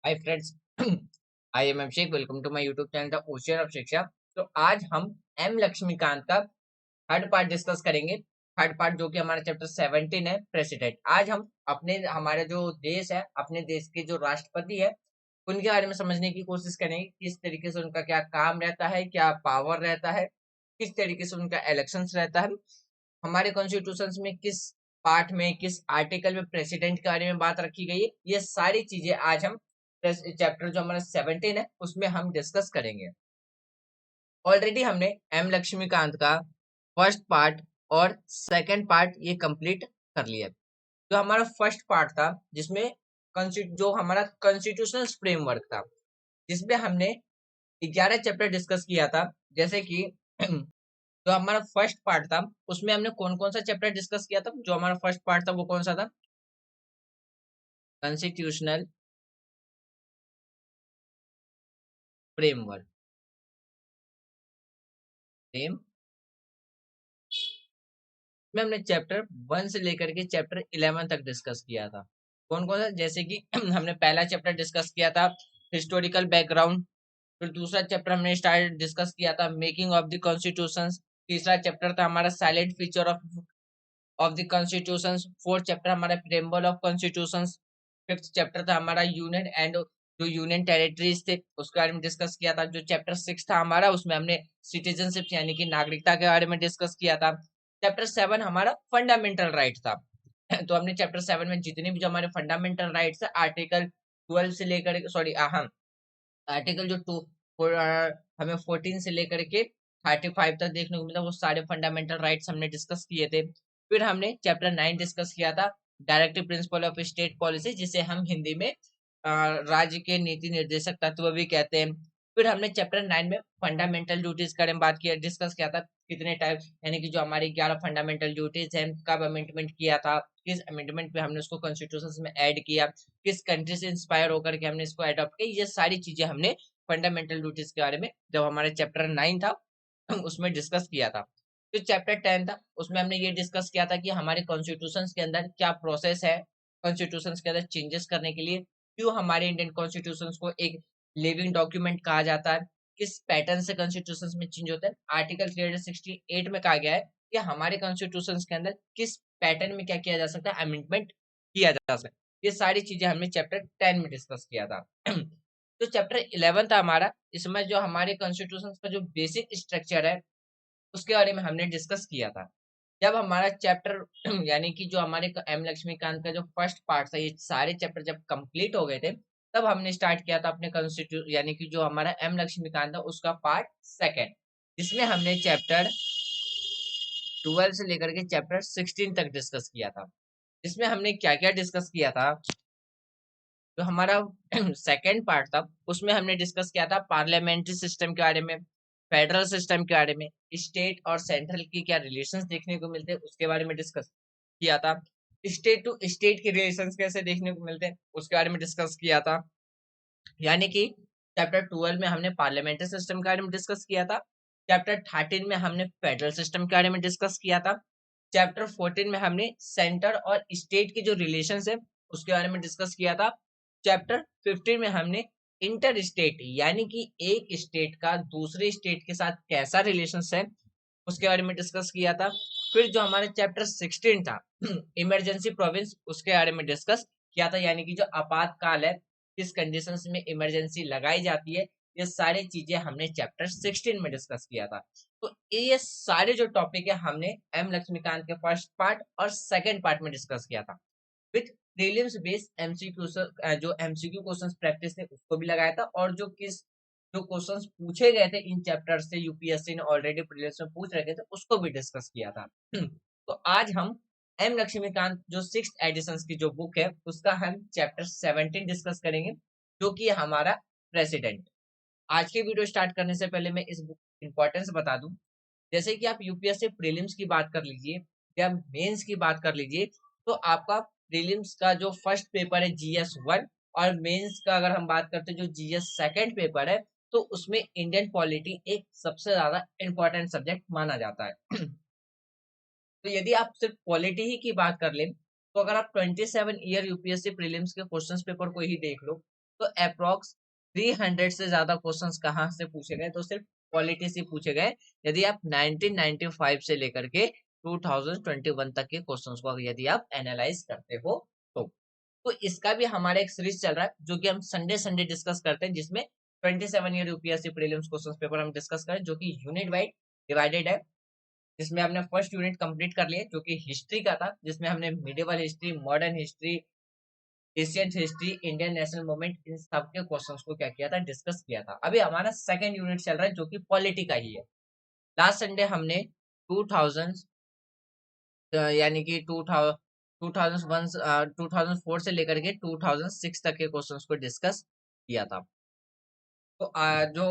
Hi friends, I am Abhishek. Welcome to my YouTube channel the ocean of Shiksha. तो आज हम M Laxmikanth का third part discuss करेंगे। Third part जो कि हमारा चैप्टर 17 है, प्रेसिडेंट। आज हम अपने हमारे जो देश है, अपने देश के जो राष्ट्रपति है, उनके बारे में समझने की कोशिश करेंगे। किस तरीके से उनका क्या काम रहता है, क्या पावर रहता है, किस तरीके से उनका इलेक्शंस रहता है, हमारे कॉन्स्टिट्यूशन में किस पार्ट में, किस आर्टिकल में प्रेसिडेंट के बारे में बात रखी गई है। ये सारी चीजें आज हम चैप्टर जो हमारा 17 है उसमें हम डिस्कस करेंगे। ऑलरेडी हमने एम लक्ष्मीकांत का फर्स्ट पार्ट और सेकंड पार्ट ये कंप्लीट कर लिया। जो हमारा फर्स्ट पार्ट था, जिसमें जो हमारा कॉन्स्टिट्यूशनल फ्रेमवर्क था, जिसमें हमने 11 चैप्टर डिस्कस किया था। जैसे कि जो हमारा फर्स्ट पार्ट था उसमें हमने कौन कौन सा चैप्टर डिस्कस किया था। जो हमारा फर्स्ट पार्ट था वो कौन सा था? Constitutional framework. फ्रेम में हमने चैप्टर 1 से लेकर के चैप्टर 11 तक डिस्कस किया था। कौन कौन सा? जैसे कि हमने पहला चैप्टर डिस्कस किया था हिस्टोरिकल बैकग्राउंड। फिर दूसरा चैप्टर हमने स्टार्ट डिस्कस किया था मेकिंग ऑफ द कॉन्स्टिट्यूशन। तीसरा चैप्टर था हमारा silent feature of the constitution. Fourth chapter हमारा preamble of constitution. Fifth chapter था हमारा यूनियन एंड जो यूनियन टेरिटरीज थे उसके बारे में डिस्कस किया था। जो चैप्टर 6 था हमारा, उसमें हमने सिटीजनशिप यानी कि नागरिकता के बारे में डिस्कस किया था। चैप्टर 7 हमारा फंडामेंटल राइट था। तो हमने चैप्टर 7 में जितने भी जो हमारे फंडामेंटल राइट्स है, आर्टिकल 12 से लेकर सॉरी हम आर्टिकल जो टू हमें 14 से लेकर के 35 तक देखने को मिला, वो सारे फंडामेंटल राइट्स हमने डिस्कस किए थे। फिर हमने चैप्टर 9 डिस्कस किया था directive principle of state policy, जिसे हम हिंदी में राज्य के नीति निर्देशक तत्व भी कहते हैं। फिर हमने चैप्टर 9 में फंडामेंटल ड्यूटीज के बारे में बात किया, डिस्कस किया था कितने टाइप, यानी कि जो हमारी 11 फंडामेंटल ड्यूटीज हैं, कब अमेंडमेंट किया था, किस अमेंडमेंट पे हमने उसको कॉन्स्टिट्यूशन में ऐड किया, किस कंट्री से इंस्पायर होकर के हमने इसको अडॉप्ट किया। ये सारी चीजें हमने फंडामेंटल ड्यूटीज के बारे में जब हमारे चैप्टर 9 था उसमें डिस्कस किया था। तो चैप्टर 10 था, उसमें हमने ये डिस्कस किया था कि हमारे कॉन्स्टिट्यूशन के अंदर क्या प्रोसेस है कॉन्स्टिट्यूशन के अंदर चेंजेस करने के लिए, क्यों हमारे इंडियन कॉन्स्टिट्यूशन को एक लिविंग डॉक्यूमेंट कहा जाता है, किस पैटर्न से कॉन्स्टिट्यूशन में चेंज होता है। आर्टिकल 368 में कहा गया है कि हमारे कॉन्स्टिट्यूशन के अंदर किस पैटर्न में क्या किया जा सकता है, अमेंडमेंट किया जा सकता है। ये सारी चीजें हमने चैप्टर 10 में डिस्कस किया था। तो चैप्टर 11 था हमारा, इसमें जो हमारे कॉन्स्टिट्यूशन का जो बेसिक स्ट्रक्चर है उसके बारे में हमने डिस्कस किया था। जब हमारा चैप्टर यानी कि जो हमारे एम लक्ष्मीकांत का जो फर्स्ट पार्ट था, ये सारे चैप्टर जब कंप्लीट हो गए थे, तब हमने स्टार्ट किया था अपने कॉन्स्टिट्यूट यानी कि जो हमारा एम लक्ष्मीकांत था उसका पार्ट सेकंड, जिसमें हमने चैप्टर 12 से लेकर के चैप्टर 16 तक डिस्कस किया था। जिसमें हमने क्या क्या डिस्कस किया था, जो हमारा सेकंड पार्ट था उसमें हमने डिस्कस किया था पार्लियामेंट्री सिस्टम के बारे में, फेडरल सिस्टम के बारे में, स्टेट और सेंट्रल की क्या रिलेशंस देखने को मिलते हैं उसके बारे में डिस्कस किया था। स्टेट टू स्टेट के रिलेशंस कैसे देखने को मिलते हैं उसके बारे में डिस्कस किया था। यानी कि चैप्टर 12 में हमने पार्लियामेंट्री सिस्टम के बारे में डिस्कस किया था। चैप्टर 13 में हमने फेडरल सिस्टम के बारे में डिस्कस किया था। चैप्टर 14 में हमने सेंटर और स्टेट के जो रिलेशंस है उसके बारे में डिस्कस किया था। चैप्टर 15 में हमने इंटर स्टेट यानी कि एक स्टेट का दूसरे स्टेट के साथ कैसा रिलेशन है उसके बारे में डिस्कस किया था। फिर जो हमारे चैप्टर 16 था इमरजेंसी प्रोविंस, उसके बारे में डिस्कस किया था, यानी कि जो आपातकाल है, किस कंडीशंस में इमरजेंसी लगाई जाती है, ये सारी चीजें हमने चैप्टर 16 में डिस्कस किया था। तो ये सारे जो टॉपिक है हमने एम लक्ष्मीकांत के फर्स्ट पार्ट और सेकंड पार्ट में डिस्कस किया था। विथ प्रीलिम्स बेस्ड एमसीक्यू, जो एमसीक्यू क्वेश्चंस प्रैक्टिस थे उसको भी लगाया था, और जो क्वेश्चंस पूछे गए थे इन चैप्टर से यूपीएससी ने ऑलरेडी प्रीलिम्स में पूछ रखे थे उसको भी डिस्कस किया था। तो आज हम एम लक्ष्मीकांत जो 6th एडिशन की जो बुक है उसका हम चैप्टर 17 डिस्कस करेंगे, जो कि हमारा प्रेसिडेंट। आज के वीडियो स्टार्ट करने से पहले मैं इस बुक की इंपॉर्टेंस बता दूं। जैसे कि आप यूपीएससी प्रीलिम्स की बात कर लीजिए या मेंस की बात कर लीजिए, तो आपका प्रीलिम्स का जो फर्स्ट पेपर है जीएस 1, और मेंस का अगर हम बात करते हैं जो जीएस सेकंड पेपर है, तो उसमें इंडियन पॉलिटी एक सबसे ज्यादा इंपॉर्टेंट सब्जेक्ट माना जाता है। तो यदि आप सिर्फ पॉलिटी ही की बात कर लें, तो अगर आप 27 ईयर यूपीएससी प्रीलिम्स के क्वेश्चंस पेपर को ही देख लो, तो अप्रोक्स 300 से ज्यादा क्वेश्चंस कहाँ से पूछे गए, तो सिर्फ पॉलिटी से पूछे गए। यदि आप 1995 से लेकर के 2021 तक के क्वेश्चंस को यदि आप एनालाइज करते हो तो इसका भी हमारा एक सीरीज चल रहा है जो कि हम संडे संडे डिस्कस करते हैं, जिसमें 27 year UPSC prelims question paper हम डिस्कस करें, जो कि यूनिट वाइज डिवाइडेड है। जिसमें हमने फर्स्ट यूनिट कंप्लीट कर लिया जो कि हिस्ट्री का था, जिसमें हमने medieval history, modern history, Asian history, Indian national movement, इन सब के क्वेश्चंस को क्या किया था, डिस्कस किया था। अभी हमारा सेकंड यूनिट चल रहा है जो कि पॉलिटी का ही है। लास्ट संडे हमने 2000 यानी कि 2001 2004 से लेकर के 2006 तक के क्वेश्चंस को डिस्कस किया था। तो जो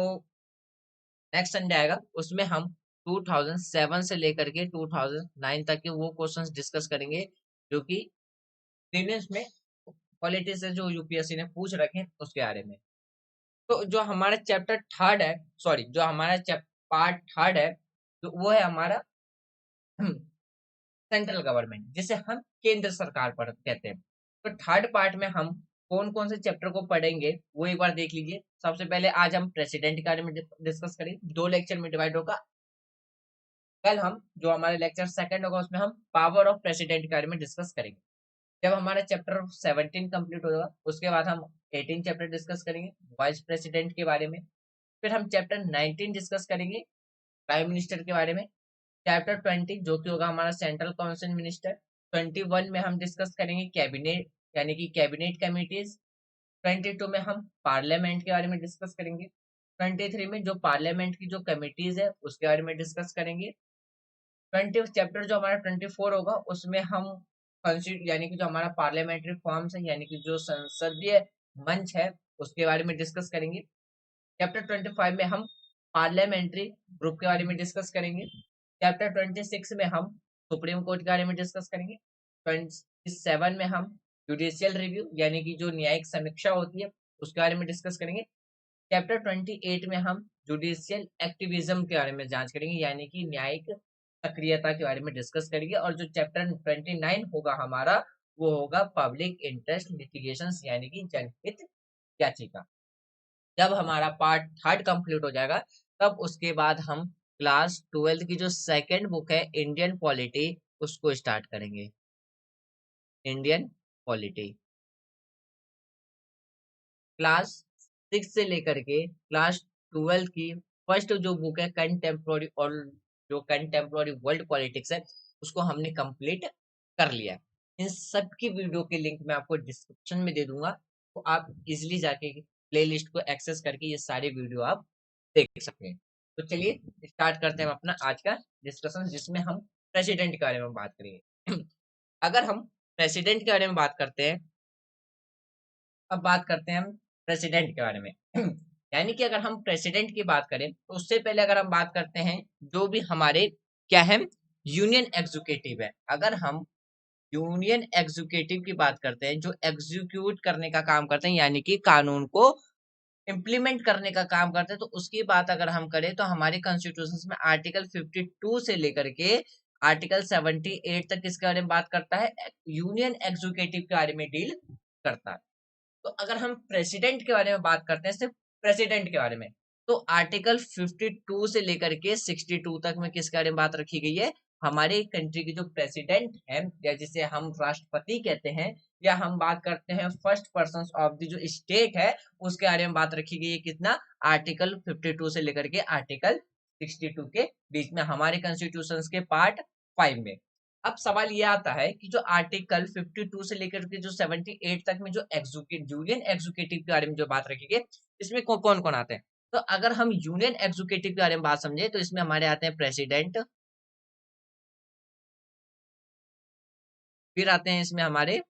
नेक्स्ट संडे आएगा उसमें हम 2007 से लेकर के 2009 तक के वो क्वेश्चंस डिस्कस करेंगे जो कि प्रीवियस में पॉलिटी से जो यूपीएससी ने पूछ रखे हैं उसके बारे में। तो जो हमारा चैप्टर थर्ड है, सॉरी जो हमारा पार्ट थर्ड है, तो वो है हमारा सेंट्रल गवर्नमेंट, जिसे हम केंद्र सरकार पर कहते हैं। तो थर्ड पार्ट में हम कौन कौन से चैप्टर को पढ़ेंगे वो एक बार देख लीजिए। सबसे पहले आज हम प्रेसिडेंट के बारे में डिस्कस करेंगे, 2 लेक्चर में डिवाइड होगा। कल हम जो हमारा लेक्चर सेकंड होगा उसमें हम पावर ऑफ प्रेसिडेंट के बारे में डिस्कस करेंगे। जब हमारा चैप्टर 17 कंप्लीट होगा उसके बाद हम 18 चैप्टर डिस्कस करेंगे वाइस प्रेसिडेंट के बारे में। फिर हम चैप्टर 19 डिस्कस करेंगे प्राइम मिनिस्टर के बारे में। चैप्टर 20 जो कि होगा हमारा सेंट्रल काउंसिल मिनिस्टर। 21 में हम डिस्कस करेंगे कैबिनेट यानी कि कैबिनेट कमिटीज। 22 में हम पार्लियामेंट के बारे में डिस्कस करेंगे। 23 में जो पार्लियामेंट की जो कमिटीज है उसके बारे में डिस्कस करेंगे। 20 चैप्टर जो हमारा 24 होगा उसमें हम यानी कि जो हमारा पार्लियामेंट्री फॉर्म्स है यानी कि जो संसदीय मंच है उसके बारे में डिस्कस करेंगे। चैप्टर 25 में हम पार्लियामेंट्री ग्रुप के बारे में डिस्कस करेंगे। चैप्टर 26 में हम सुप्रीम कोर्ट के बारे में डिस्कस करेंगे। 27 में हम जुडिशियल रिव्यू यानी कि जो न्यायिक समीक्षा होती है उसके बारे में डिस्कस करेंगे। चैप्टर 28 में हम जुडिशियल एक्टिविज्म के बारे में जांच करेंगे यानी कि न्यायिक सक्रियता के बारे में डिस्कस करेंगे। और जो चैप्टर 29 होगा हमारा वो होगा पब्लिक इंटरेस्ट लिटिगेशन यानी कि जनहित याचिका। जब हमारा पार्ट थर्ड कंप्लीट हो जाएगा तब उसके बाद हम क्लास 12 की जो सेकंड बुक है इंडियन पॉलिटी उसको स्टार्ट करेंगे। इंडियन पॉलिटी क्लास 6 से लेकर के क्लास 12 की फर्स्ट जो बुक है कंटेम्प्रोरी और जो कंटेम्प्रोरी वर्ल्ड पॉलिटिक्स है उसको हमने कंप्लीट कर लिया। इन सब की वीडियो के लिंक मैं आपको डिस्क्रिप्शन में दे दूंगा, तो आप इजिली जाके प्लेलिस्ट को एक्सेस करके ये सारे वीडियो आप देख सकते हैं। तो चलिए स्टार्ट करते हैं हम अपना आज का डिस्कशन, जिसमें हम प्रेसिडेंट के बारे में बात करेंगे। अगर हम प्रेसिडेंट के बारे में बात करते हैं, अब बात करते हैं हम प्रेसिडेंट के बारे में। यानी कि अगर हम प्रेसिडेंट की बात करें तो उससे पहले अगर हम बात करते हैं जो भी हमारे क्या है यूनियन एग्जीक्यूटिव है। अगर हम यूनियन एग्जीक्यूटिव की बात करते हैं जो एग्जीक्यूट करने का काम करते हैं यानी कि कानून को इम्प्लीमेंट करने का काम करते हैं, तो उसकी बात अगर हम करें तो हमारे कॉन्स्टिट्यूशन में आर्टिकल 52 से लेकर के आर्टिकल 78 तक किसके बारे में बात करता है, यूनियन एग्जीक्यूटिव के बारे में डील करता है। तो अगर हम प्रेसिडेंट के बारे में बात करते हैं, सिर्फ प्रेसिडेंट के बारे में, तो आर्टिकल 52 से लेकर के 62 तक में किसके बारे में बात रखी गई है, हमारे कंट्री की जो प्रेसिडेंट है या जिसे हम राष्ट्रपति कहते हैं, या हम बात करते हैं फर्स्ट पर्सन ऑफ द जो स्टेट है उसके बारे में बात रखी गई है। कितना, आर्टिकल 52 से लेकर के आर्टिकल 62 के बीच में हमारे कॉन्स्टिट्यूशन के पार्ट 5 में। अब सवाल ये आता है कि जो आर्टिकल 52 से लेकर के जो 78 तक में जो यूनियन एग्जीक्यूटिव के बारे में जो बात रखी गई, इसमें कौन कौन आते हैं। तो अगर हम यूनियन एग्जीक्यूटिव के बारे में बात समझे तो इसमें हमारे आते हैं प्रेसिडेंट, फिर आते हैं इसमें हमारे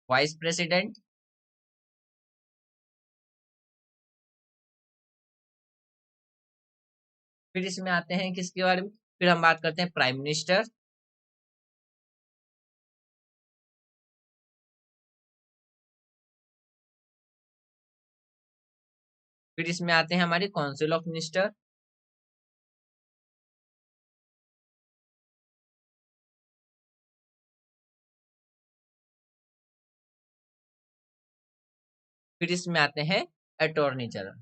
वाइस प्रेसिडेंट, फिर इसमें आते हैं किसके बारे में, फिर हम बात करते हैं प्राइम मिनिस्टर, फिर इसमें आते हैं हमारे काउंसिल ऑफ मिनिस्टर, फिर इसमें आते हैं अटॉर्नी जनरल।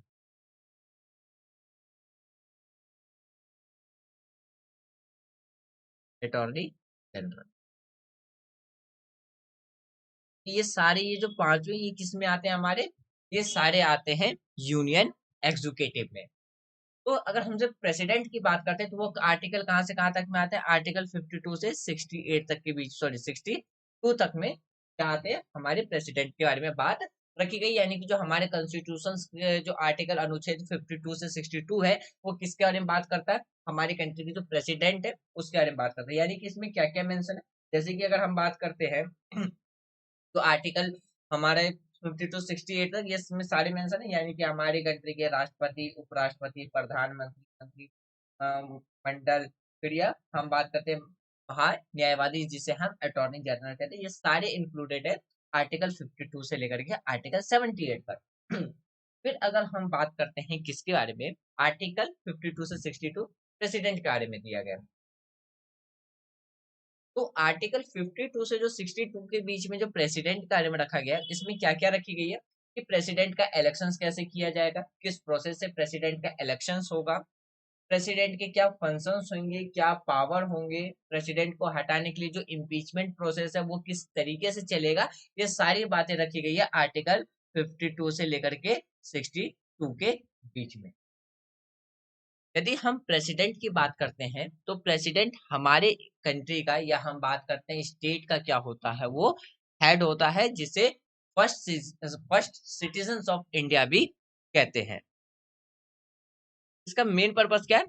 अटॉर्नी जनरल ये सारे, ये जो पांचों, ये किस में आते हैं हमारे, ये सारे आते हैं यूनियन एग्जीक्यूटिव में। तो अगर हम जब प्रेसिडेंट की बात करते हैं तो वो आर्टिकल कहाँ से कहाँ तक में आते हैं, आर्टिकल 52 से 68 तक के बीच, सॉरी 62 तक में क्या आते हैं, हमारे प्रेसिडेंट के बारे में बात रखी गई। यानी कि जो हमारे कॉन्स्टिट्यूशन जो आर्टिकल अनुच्छेद 52 से 62 है, वो किसके बारे में बात करता है, हमारी कंट्री की जो प्रेसिडेंट है उसके बारे में बात करता है। यानी कि इसमें क्या क्या मेंशन है, जैसे कि अगर हम बात करते हैं तो आर्टिकल हमारे 52 68 तक ये इसमें सारे मेंशन है। यानी कि हमारी कंट्री के राष्ट्रपति, उपराष्ट्रपति, प्रधानमंत्री, मंत्री मंडल, फिर या हम बात करते हैं महा न्यायवादी जिसे हम अटॉर्नी जनरल कहते हैं, ये सारे इंक्लूडेड है आर्टिकल 52 से लेकर के आर्टिकल 78 तक। फिर अगर हम बात करते हैं किसके बारे में, आर्टिकल 52 से 62 प्रेसिडेंट के बारे में दिया गया। तो आर्टिकल 52 से जो 62 के बीच में जो प्रेसिडेंट के बारे में रखा गया है, इसमें क्या क्या रखी गई है कि प्रेसिडेंट का इलेक्शंस कैसे किया जाएगा, किस प्रोसेस से प्रेसिडेंट का इलेक्शंस होगा, प्रेसिडेंट के क्या फंक्शंस होंगे, क्या पावर होंगे, प्रेसिडेंट को हटाने के लिए जो इम्पीचमेंट प्रोसेस है वो किस तरीके से चलेगा, ये सारी बातें रखी गई है आर्टिकल 52 से लेकर के 62 के बीच में। यदि हम प्रेसिडेंट की बात करते हैं तो प्रेसिडेंट हमारे कंट्री का, या हम बात करते हैं स्टेट का, क्या होता है, वो हेड होता है, जिसे फर्स्ट सिटीजन ऑफ इंडिया भी कहते हैं। इसका मेन पर्पस क्या है,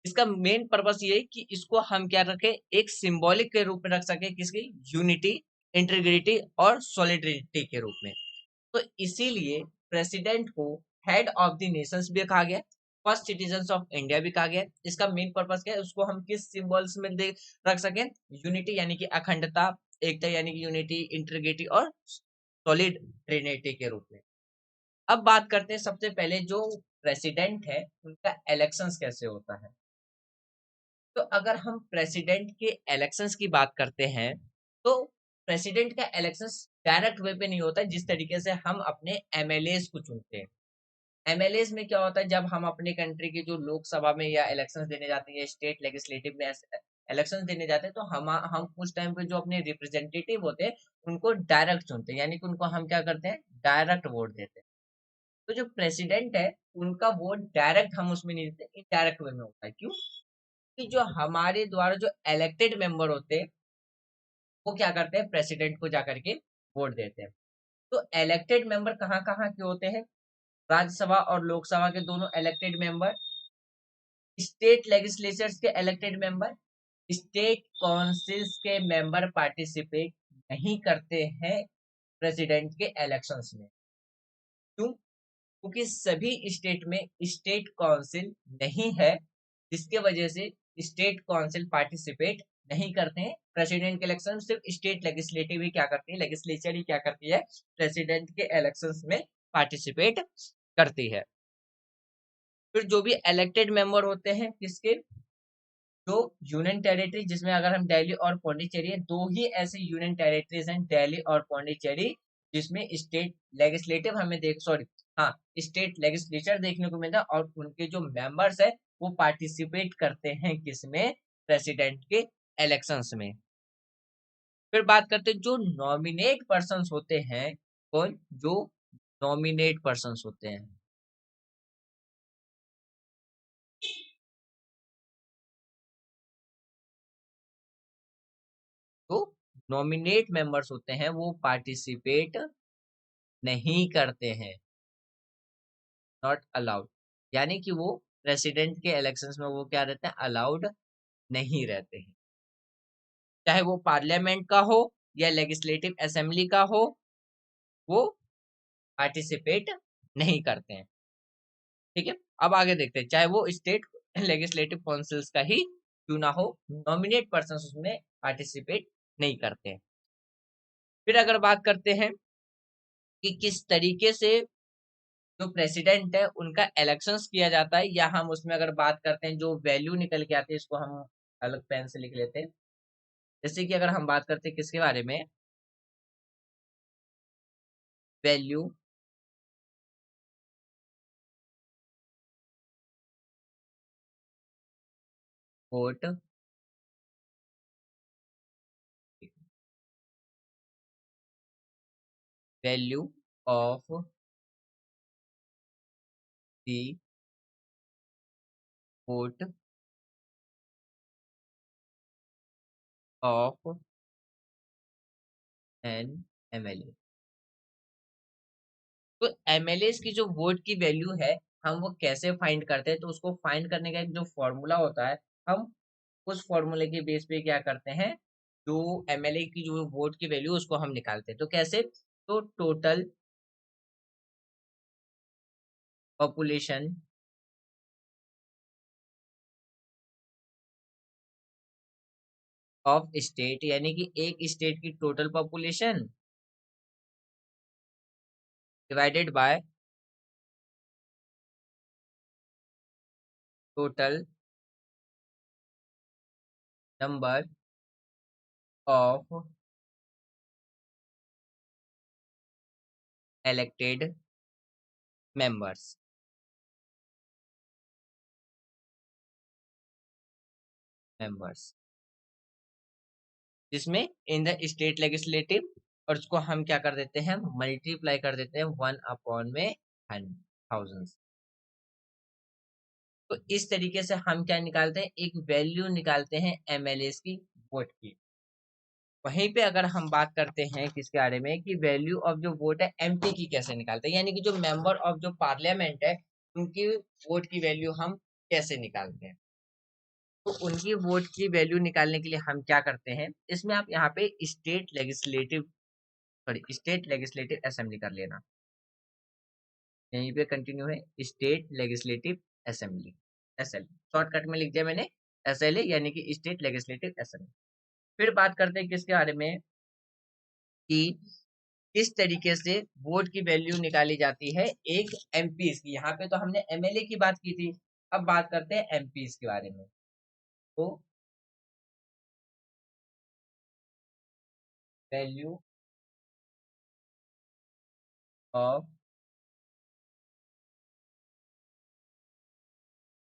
इसका मेन पर्पस ये है कि इसको हम क्या रखें, एक सिंबॉलिक के रूप में रख सके, किसकी, यूनिटी, इंटीग्रिटी और सॉलिडरिटी के रूप में। तो इसीलिए प्रेसिडेंट को हेड ऑफ द नेशंस भी कहा गया, फर्स्ट सिटीजन ऑफ इंडिया भी कहा गया। इसका मेन पर्पस क्या है, उसको हम किस सिंबल्स में रख सकें, यूनिटी यानी कि अखंडता, एकता यानी कि यूनिटी, इंटीग्रिटी और सॉलिड ट्रिनिटी के रूप में। अब बात करते हैं सबसे पहले जो प्रेसिडेंट है उनका इलेक्शंस कैसे होता है। तो अगर हम प्रेसिडेंट के इलेक्शंस की बात करते हैं तो प्रेसिडेंट का इलेक्शंस डायरेक्ट वे पे नहीं होता है, जिस तरीके से हम अपने एमएलएस को चुनते हैं। एमएलएस में क्या होता है, जब हम अपने कंट्री के जो लोकसभा में या इलेक्शंस देने जाते हैं या स्टेट लेजिस्लेटिव में इलेक्शंस देने जाते हैं, तो हम उस टाइम पे जो अपने रिप्रेजेंटेटिव होते हैं उनको डायरेक्ट चुनते हैं। यानी कि उनको हम क्या करते हैं, डायरेक्ट वोट देते हैं। तो जो प्रेसिडेंट है उनका वोट डायरेक्ट हम उसमें नहीं देते, इनडायरेक्ट वे में होता है। क्यों, कि जो हमारे द्वारा जो इलेक्टेड मेंबर होते हैं वो क्या करते हैं, प्रेसिडेंट को जाकर के वोट देते हैं। तो इलेक्टेड मेंबर कहाँ कहाँ के होते हैं, राज्यसभा और लोकसभा के दोनों इलेक्टेड मेंबर, स्टेट लेजिस्लेचर्स के इलेक्टेड मेंबर, स्टेट काउंसिल्स के मेंबर पार्टिसिपेट नहीं करते हैं प्रेसिडेंट के इलेक्शंस में। क्यों, क्योंकि सभी स्टेट में स्टेट काउंसिल नहीं है, जिसके वजह से स्टेट काउंसिल पार्टिसिपेट नहीं करते हैं प्रेसिडेंट के इलेक्शन। सिर्फ स्टेट लेजिस्लेटिव ही क्या करती है, लेजिस्लेचर ही क्या करती है, प्रेसिडेंट के इलेक्शंस में पार्टिसिपेट करती है। फिर जो भी इलेक्टेड मेंबर होते हैं किसके, जो यूनियन टेरिटरी, जिसमें अगर हम दिल्ली और पौंडीचेरी है, दो ही ऐसे यूनियन टेरिटरीज हैं, दिल्ली और पौंडीचेरी, जिसमें स्टेट लेजिस्लेटिव हमें देख, सॉरी, हाँ, स्टेट लेजिस्लेचर देखने को मिलता है, और उनके जो मेंबर्स है वो पार्टिसिपेट करते हैं किसमें, प्रेसिडेंट के इलेक्शंस में। फिर बात करते हैं जो नॉमिनेट पर्सन्स होते हैं, कौन, जो नॉमिनेट पर्सन्स होते हैं, तो नॉमिनेट मेंबर्स होते हैं वो पार्टिसिपेट नहीं करते हैं, नॉट अलाउड। यानी कि वो प्रेसिडेंट के इलेक्शंस में वो क्या रहते हैं, अलाउड नहीं रहते हैं। चाहे वो पार्लियामेंट का हो या लेजिस्लेटिव असेंबली का हो, वो पार्टिसिपेट नहीं करते हैं। ठीक है, अब आगे देखते हैं, चाहे वो स्टेट लेजिस्लेटिव काउंसिल्स का ही क्यों ना हो, नॉमिनेट पर्सन उसमें पार्टिसिपेट नहीं करते हैं। फिर अगर बात करते हैं कि किस तरीके से जो प्रेसिडेंट है उनका इलेक्शंस किया जाता है, या हम उसमें अगर बात करते हैं जो वैल्यू निकल के आती है, इसको हम अलग पेन से लिख लेते हैं। जैसे कि अगर हम बात करते हैं किसके बारे में, value vote value of the vote of N MLA. तो एमएलए की जो वोट की वैल्यू है, हम वो कैसे फाइंड करते हैं? तो उसको फाइंड करने का एक जो फॉर्मूला होता है, हम उस फॉर्मूले के बेस पे क्या करते हैं, जो एमएलए की जो वोट की वैल्यू उसको हम निकालते हैं। तो कैसे? तो टोटल पॉपुलेशन ऑफ स्टेट, यानी कि एक स्टेट की total population divided by total number of elected members। जिसमें इन द स्टेट लेजिस्लेटिव, और उसको हम क्या कर देते हैं, मल्टीप्लाई कर देते हैं 1 में 1000। तो इस तरीके से हम क्या निकालते हैं, एक वैल्यू निकालते हैं एमएलए की वोट की। वहीं पे अगर हम बात करते हैं किसके बारे में, कि वैल्यू ऑफ जो वोट है एमपी की कैसे निकालते हैं, यानी कि जो मेंबर ऑफ जो पार्लियामेंट है उनकी वोट की वैल्यू हम कैसे निकालते हैं। तो उनकी वोट की वैल्यू निकालने के लिए हम क्या करते हैं, इसमें आप यहाँ पे स्टेट लेजिस्लेटिव असेंबली कर लेना। यहीं पे कंटिन्यू है, state legislative assembly, SL shortcut में लिख दिया मैंने, एसएलए यानी कि स्टेट लेजिस्लेटिव असेंबली। फिर बात करते हैं किसके बारे में, कि किस तरीके से वोट की वैल्यू निकाली जाती है एक एमपीज की। यहाँ पे तो हमने एमएलए की बात की थी, अब बात करते हैं एमपीज के बारे में। तो value of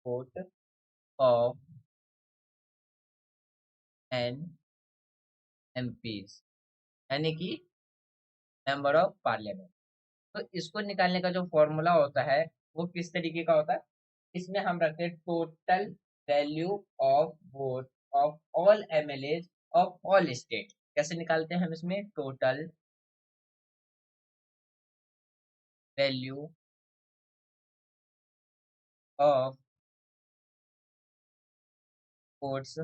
vote of an MPs, यानी कि मेंबर ऑफ पार्लियामेंट। तो इसको निकालने का जो फॉर्मूला होता है वो किस तरीके का होता है, इसमें हम रखते हैं total value of vote of all MLA of all state. कैसे निकालते हैं हम इसमें, total value of votes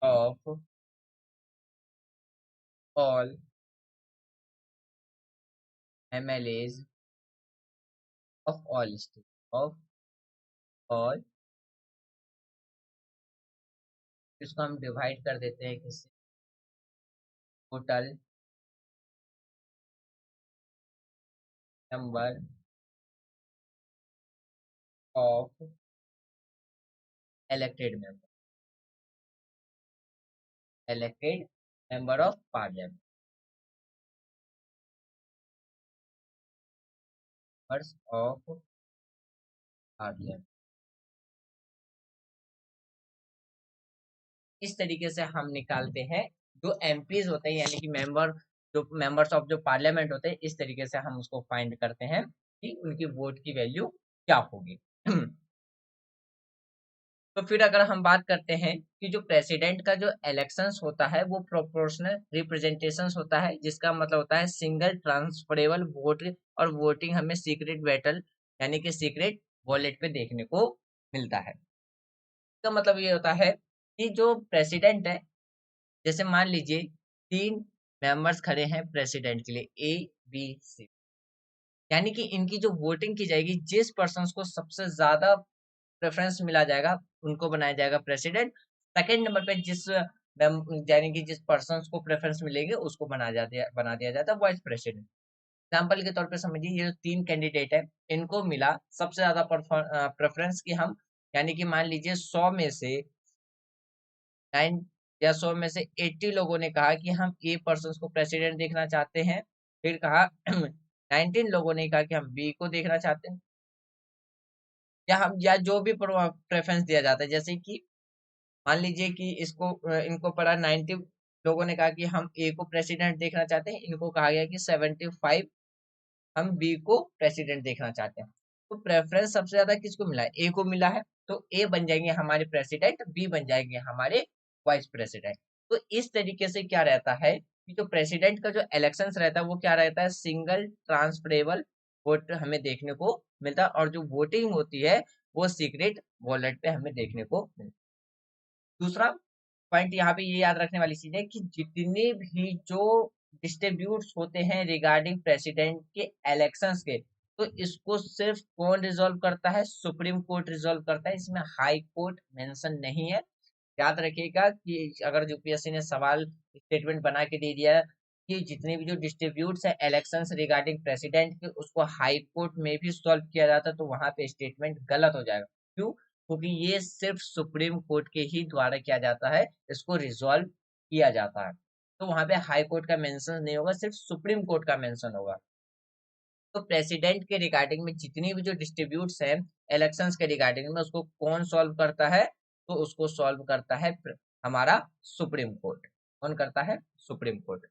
of all MLAs of all state, of all. इसको हम डिवाइड कर देते हैं किससे, total number of elected member, elected member of parliament, members of parliament। इस तरीके से हम निकालते हैं जो एमपीज होते हैं, यानी कि जो मेंबर्स ऑफ जो पार्लियामेंट होते हैं, इस तरीके से हम उसको फाइंड करते हैं कि उनकी वोट की वैल्यू क्या होगी। तो फिर अगर हम बात करते हैं कि जो प्रेसिडेंट का जो इलेक्शंस होता है वो प्रोपोर्शनल रिप्रेजेंटेशन होता है, जिसका मतलब होता है सिंगल ट्रांसफरेबल वोट, और वोटिंग हमें सीक्रेट बैटल यानी कि सीक्रेट वॉलेट पे देखने को मिलता है। इसका मतलब ये होता है कि जो प्रेसिडेंट है, जैसे मान लीजिए 3 मेंबर्स खड़े हैं प्रेसिडेंट के लिए, ए बी सी, यानी कि इनकी जो वोटिंग की जाएगी, जिस पर्सन को सबसे ज्यादा प्रेफरेंस मिला जाएगा उनको बनाया जाएगा प्रेसिडेंट। सेकंड नंबर पे यानी कि जिस पर्सन को प्रेफरेंस मिलेगी उसको बना दिया जाता है वाइस प्रेसिडेंट। एग्जाम्पल के तौर पे समझिए, ये जो 3 कैंडिडेट है, इनको मिला सबसे ज्यादा प्रेफरेंस की हम, यानी कि मान लीजिए 100 में से 9 या 100 में से 80 लोगों ने कहा कि हम ए पर्सन को प्रेसिडेंट देखना चाहते हैं। फिर कहा 19 लोगों ने कहा कि हम बी को देखना चाहते हैं। या जो भी प्रेफरेंस दिया जाता है, जैसे कि मान लीजिए कि इनको पढ़ा 90 लोगों ने कहा कि हम ए को प्रेसिडेंट देखना चाहते हैं, इनको कहा गया कि 75 हम बी को प्रेसिडेंट देखना चाहते हैं। तो प्रेफरेंस सबसे ज्यादा किसको मिला है? ए को मिला है। तो ए बन जाएंगे हमारे प्रेसिडेंट, बी बन जाएंगे हमारे वाइस प्रेसिडेंट। तो इस तरीके से क्या रहता है कि जो प्रेसिडेंट का जो इलेक्शंस रहता है वो क्या रहता है, सिंगल ट्रांसफरेबल वोट हमें देखने को मिलता है, और जो वोटिंग होती है वो सीक्रेट बैलेट पे हमें देखने को मिलता है। दूसरा पॉइंट यहाँ पे ये याद रखने वाली चीज है कि जितने भी जो डिस्ट्रीब्यूट्स होते हैं रिगार्डिंग प्रेसिडेंट के इलेक्शंस के, तो इसको सिर्फ कौन रिजॉल्व करता है? सुप्रीम कोर्ट रिजॉल्व करता है। इसमें हाई कोर्ट मेंशन नहीं है। याद रखिएगा कि अगर यूपीएससी ने सवाल स्टेटमेंट बना के दे दिया कि जितने भी जो डिस्ट्रीब्यूट्स है इलेक्शंस रिगार्डिंग प्रेसिडेंट के, उसको हाई कोर्ट में भी सॉल्व किया जाता, तो वहां पे स्टेटमेंट गलत हो जाएगा। क्यों? क्योंकि ये सिर्फ सुप्रीम कोर्ट के ही द्वारा किया जाता है, इसको रिजॉल्व किया जाता है। तो वहां पे हाई कोर्ट का मेंशन नहीं होगा, सिर्फ सुप्रीम कोर्ट का मेंशन होगा। तो प्रेसिडेंट के रिगार्डिंग में जितनी भी जो डिस्ट्रीब्यूट्स हैं इलेक्शंस के रिगार्डिंग में, उसको कौन सॉल्व करता है? तो उसको सॉल्व करता है हमारा सुप्रीम कोर्ट। कौन करता है? Supreme court.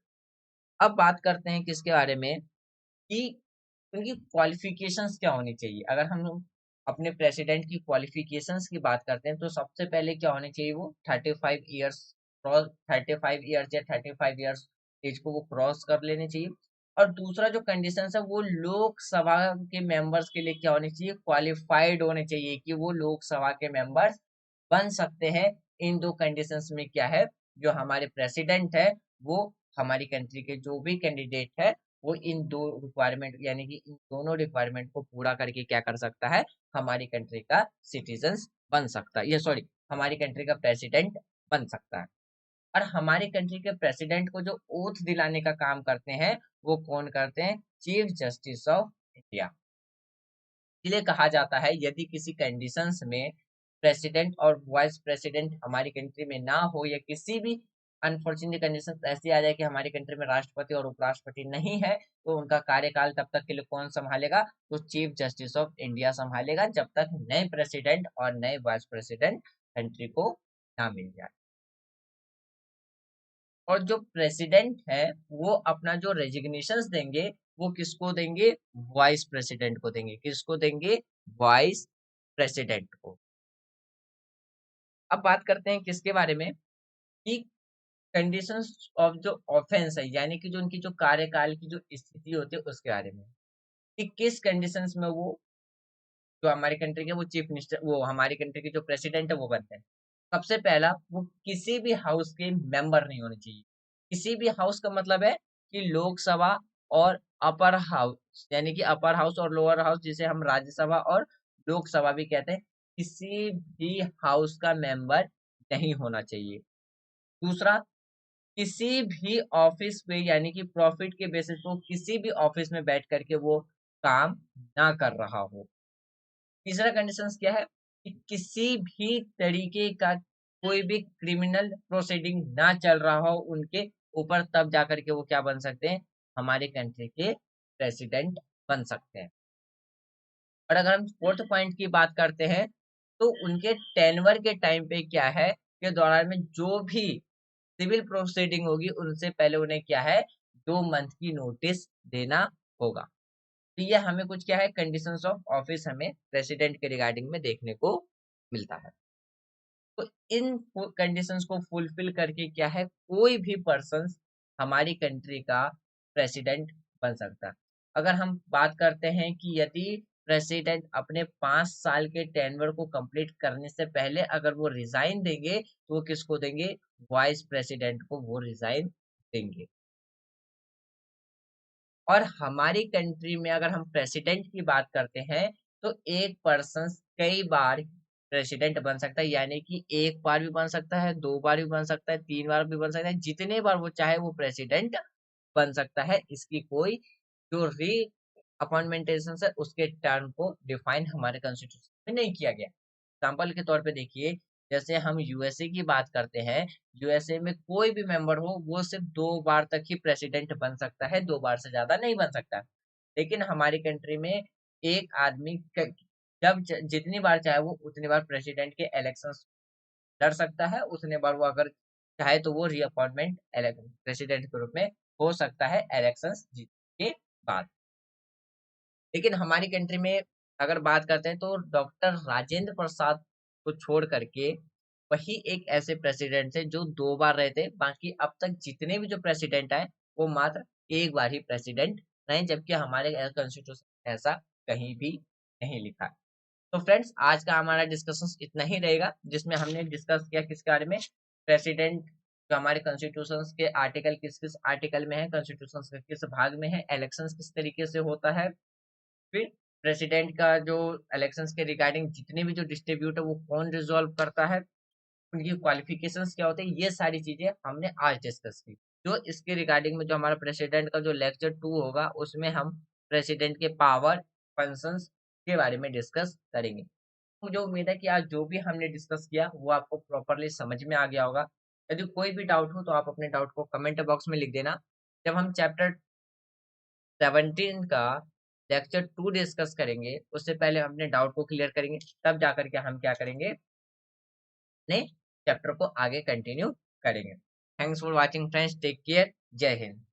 अब बात करते हैं किसके बारे में कि उनकी क्वालिफिकेशंस क्या होनी चाहिए। अगर हम लोग अपने प्रेसिडेंट की क्वालिफिकेशंस की बात करते हैं, तो सबसे पहले क्या होनी चाहिए? वो 35 ईयर्स क्रॉस, 35 ईयर्स या 35 ईयर्स एज को वो क्रॉस कर लेने चाहिए। और दूसरा जो कंडीशन है वो लोकसभा के मेंबर्स के लिए क्या होनी चाहिए? क्वालिफाइड होने चाहिए कि वो लोकसभा के मेंबर्स बन सकते हैं। इन दो कंडीशंस में क्या है, जो हमारे प्रेसिडेंट है वो हमारी कंट्री के जो भी कैंडिडेट है वो इन दो रिक्वायरमेंट यानी कि इन दोनों रिक्वायरमेंट को पूरा करके क्या कर सकता है? हमारी कंट्री का सिटीजन बन सकता है, ये सॉरी हमारी कंट्री का प्रेसिडेंट बन सकता है। और हमारी कंट्री के प्रेसिडेंट को जो ओथ दिलाने का काम करते हैं वो कौन करते हैं? Chief justice of India. इसलिए कहा जाता है यदि किसी कंडीशंस में प्रेसिडेंट और वाइस प्रेसिडेंट हमारी कंट्री में ना हो, या किसी भी अनफॉर्चुनेट कंडीशन ऐसी आ जाए कि हमारी कंट्री में राष्ट्रपति और उपराष्ट्रपति नहीं है, तो उनका कार्यकाल तब तक के लिए कौन संभालेगा? तो चीफ जस्टिस ऑफ इंडिया संभालेगा, जब तक नए प्रेसिडेंट और नए वाइस प्रेसिडेंट कंट्री को ना मिल जाए। और जो प्रेसिडेंट है वो अपना जो रेजिग्नेशंस देंगे वो किसको देंगे? वाइस प्रेसिडेंट को देंगे। किसको देंगे? वाइस प्रेसिडेंट को। अब बात करते हैं किसके बारे में कि कंडीशंस ऑफ जो ऑफेंस है, यानी कि जो उनकी जो कार्यकाल की जो स्थिति होती है उसके बारे में, कि किस कंडीशंस में वो जो हमारी कंट्री के वो चीफ मिनिस्टर, वो हमारी कंट्री के जो प्रेसिडेंट है वो बनते हैं। सबसे पहला, वो किसी भी हाउस के मेंबर नहीं होने चाहिए। किसी भी हाउस का मतलब है कि लोकसभा और अपर हाउस, यानी कि अपर हाउस और लोअर हाउस, जिसे हम राज्यसभा और लोकसभा भी कहते हैं, किसी भी हाउस का मेंबर नहीं होना चाहिए। दूसरा, किसी भी ऑफिस पे यानी कि प्रॉफिट के बेसिस पे किसी भी ऑफिस में बैठ करके वो काम ना कर रहा हो। तीसरा कंडीशंस क्या है कि किसी भी तरीके का कोई भी क्रिमिनल प्रोसीडिंग ना चल रहा हो उनके ऊपर, तब जाकर के वो क्या बन सकते हैं? हमारे कंट्री के प्रेसिडेंट बन सकते हैं। और अगर हम फोर्थ पॉइंट की बात करते हैं, तो उनके टेनवर के टाइम पे क्या है के दौरान में जो भी सिविल प्रोसीडिंग होगी उनसे पहले उन्हें क्या है? 2 मंथ की नोटिस देना होगा। तो ये हमें कुछ क्या है, कंडीशंस ऑफ ऑफिस हमें प्रेसिडेंट के रिगार्डिंग में देखने को मिलता है। तो इन कंडीशंस को फुलफिल करके क्या है, कोई भी पर्सन हमारी कंट्री का प्रेसिडेंट बन सकता है। अगर हम बात करते हैं कि यदि प्रेसिडेंट अपने 5 साल के टेन्योर को कंप्लीट करने से पहले अगर वो रिजाइन देंगे, तो वो किसको देंगे? वाइस प्रेसिडेंट को वो रिजाइन देंगे। और हमारी कंट्री में अगर हम प्रेसिडेंट की बात करते हैं, तो एक पर्सन कई बार प्रेसिडेंट बन सकता है, यानी कि एक बार भी बन सकता है, 2 बार भी बन सकता है, 3 बार भी बन सकता है, जितने बार वो चाहे वो प्रेसिडेंट बन सकता है। इसकी कोई जो री अपॉइंटमेंटेशन है उसके टर्म को डिफाइन हमारे कॉन्स्टिट्यूशन में नहीं किया गया। एग्जाम्पल के तौर पे देखिए, जैसे हम यूएसए की बात करते हैं, यूएसए में कोई भी मेंबर हो वो सिर्फ 2 बार तक ही प्रेसिडेंट बन सकता है, 2 बार से ज्यादा नहीं बन सकता। लेकिन हमारी कंट्री में एक आदमी जब जितनी बार चाहे वो उतनी बार प्रेसिडेंट के इलेक्शन लड़ सकता है, उतने बार वो अगर चाहे तो वो रीअपॉइंटमेंट प्रेसिडेंट के रूप में हो सकता है इलेक्शंस जीत के बाद। लेकिन हमारी कंट्री में अगर बात करते हैं तो डॉक्टर राजेंद्र प्रसाद को छोड़ करके वही एक ऐसे प्रेसिडेंट थे जो 2 बार रहे थे। बाकी अब तक जितने भी जो प्रेसिडेंट आए वो मात्र एक बार ही प्रेसिडेंट रहे, जबकि हमारे कॉन्स्टिट्यूशन ऐसा कहीं भी नहीं लिखा है। तो फ्रेंड्स, आज का हमारा डिस्कशन इतना ही रहेगा, जिसमें हमने डिस्कस किया किसके बारे में, प्रेसिडेंट जो हमारे कॉन्स्टिट्यूशन के आर्टिकल किस किस आर्टिकल में है, कॉन्स्टिट्यूशन के किस भाग में है, इलेक्शन किस तरीके से होता है, फिर प्रेसिडेंट का जो इलेक्शंस के रिगार्डिंग जितने भी जो डिस्ट्रीब्यूट है वो कौन रिजॉल्व करता है, उनकी क्वालिफिकेशंस क्या होते हैं, ये सारी चीजें हमने आज डिस्कस की। जो इसके रिगार्डिंग में जो हमारा प्रेसिडेंट का जो लेक्चर 2 होगा उसमें हम प्रेसिडेंट के पावर फंक्शंस के बारे में डिस्कस करेंगे। मुझे उम्मीद है कि आज जो भी हमने डिस्कस किया वो आपको प्रॉपरली समझ में आ गया होगा। यदि कोई भी डाउट हो तो आप अपने डाउट को कमेंट बॉक्स में लिख देना। जब हम चैप्टर 17 का लेक्चर 2 डिस्कस करेंगे उससे पहले हम अपने डाउट को क्लियर करेंगे, तब जाकर के हम क्या करेंगे, अपने चैप्टर को आगे कंटिन्यू करेंगे। Thanks for watching friends, take care, जय हिंद।